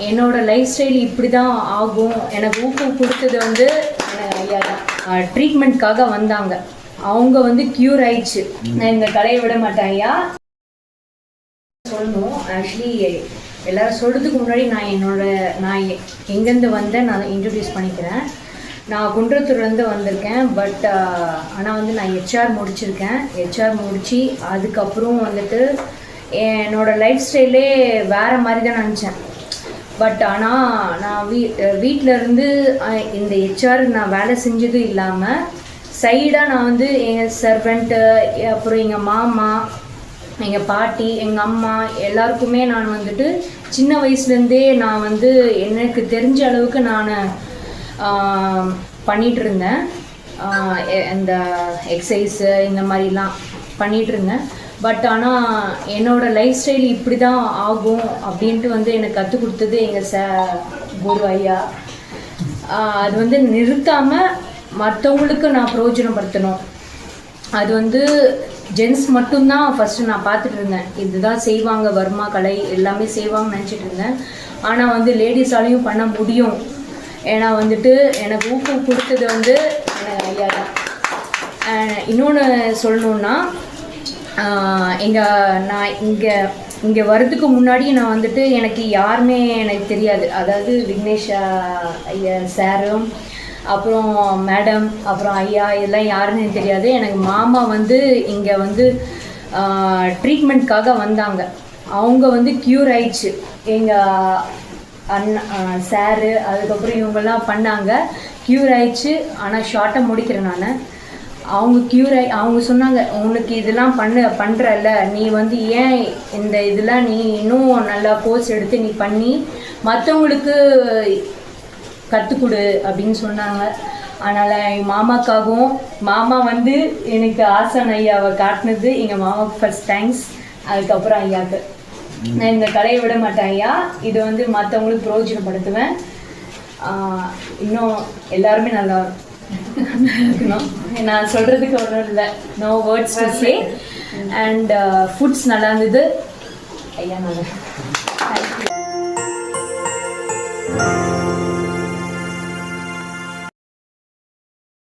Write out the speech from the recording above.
என்னோடய life style இப்படி தான் ஆகும் எனக்கு ஊக்கம் கொடுத்தது வந்து ஐயா தான். ட்ரீட்மெண்ட்காக வந்தாங்க, அவங்க வந்து க்யூர் ஆயிடுச்சு. நான் இந்த கடையை விட மாட்டேன் ஐயா சொல்லணும். ஆக்சுவலி எல்லோரும் சொல்கிறதுக்கு முன்னாடி நான் எங்கேருந்து வந்தேன் நான் இன்ட்ரடியூஸ் பண்ணிக்கிறேன். நான் குன்றத்தூர்லேருந்து வந்திருக்கேன். பட் ஆனால் வந்து நான் ஹெச்ஆர் முடிச்சிருக்கேன். ஹெச்ஆர் முடித்து அதுக்கப்புறம் வந்துட்டு என்னோடய லைஃப் ஸ்டைலே வேறு மாதிரி தான் நினச்சேன். பட் ஆனால் நான் வீட்டிலருந்து இந்த ஹெச்ஆர் நான் வேலை செஞ்சதும் இல்லாமல் சைடாக நான் வந்து எங்கள் சர்வெண்ட்டு, அப்புறம் எங்கள் மாமா, எங்கள் பாட்டி, எங்கள் அம்மா எல்லாருக்குமே நான் வந்துட்டு சின்ன வயசுலேருந்தே நான் வந்து எனக்கு தெரிஞ்ச அளவுக்கு நான் பண்ணிகிட்டு இருந்தேன். இந்த எக்ஸசைஸு இந்த மாதிரிலாம் பண்ணிகிட்டு இருந்தேன். பட் ஆனால் என்னோடய லைஃப் ஸ்டைல் இப்படி தான் ஆகும் அப்படின்ட்டு வந்து எனக்கு கற்றுக் கொடுத்தது எங்கள் குரு ஐயா. அது வந்து நிறுத்தாமல் மற்றவங்களுக்கு நான் பிரயோஜனப்படுத்தணும். அது வந்து ஜென்ஸ் மட்டும்தான் ஃபஸ்ட்டு நான் பார்த்துட்டு இருந்தேன். இதுதான் செய்வாங்க, வர்மா கலை எல்லாமே செய்வாங்கன்னு நினச்சிட்டு இருந்தேன். ஆனால் வந்து லேடிஸாலையும் பண்ண முடியும். ஏன்னா வந்துட்டு எனக்கு ஊக்கம் கொடுத்தது வந்து ஐயா தான். இன்னொன்று சொல்லணுன்னா, நான் இங்கே வர்றதுக்கு முன்னாடி நான் வந்துட்டு எனக்கு யாருமே எனக்கு தெரியாது. அதாவது விக்னேஷ் ஐயா சாரும், அப்புறம் மேடம், அப்புறம் ஐயா, இதெல்லாம் யாருன்னு தெரியாது. எனக்கு மாமா வந்து இங்கே வந்து ட்ரீட்மெண்ட்காக வந்தாங்க, அவங்க வந்து க்யூர் ஆயிடுச்சு. எங்கள் அண்ணா சாரு அதுக்கப்புறம் இவங்கெல்லாம் பண்ணாங்க, க்யூர் ஆயிடுச்சு. ஆனால் ஷார்ட்டாக முடிக்கிறேன் நான். அவங்க சொன்னாங்க, உனக்கு இதெல்லாம் பண்ணுறல்ல, நீ வந்து ஏன் இந்த இதெல்லாம் நீ இன்னும் நல்லா கோர்ஸ் எடுத்து நீ பண்ணி மற்றவங்களுக்கு கற்றுக்கொடு அப்படின்னு சொன்னாங்க. அதனால் எங்கள் மாமாக்காகவும், மாமா வந்து எனக்கு ஆசான் ஐயாவை காட்டினது எங்கள் மாமாவுக்கு ஃபர்ஸ்ட் தேங்க்ஸ். அதுக்கப்புறம் ஐயாவுக்கு. நான் இந்த கடையை விட மாட்டேன் ஐயா, இது வந்து மற்றவங்களுக்கு பிரயோஜனப்படுத்துவேன். இன்னும் எல்லாருமே நல்லா இருக்கணும். நான் சொல்கிறதுக்கு ஒன்றும் இல்லை, no words to say. And foods நல்லா இருந்தது ஐயா. நல்லா தேங்க்யூ.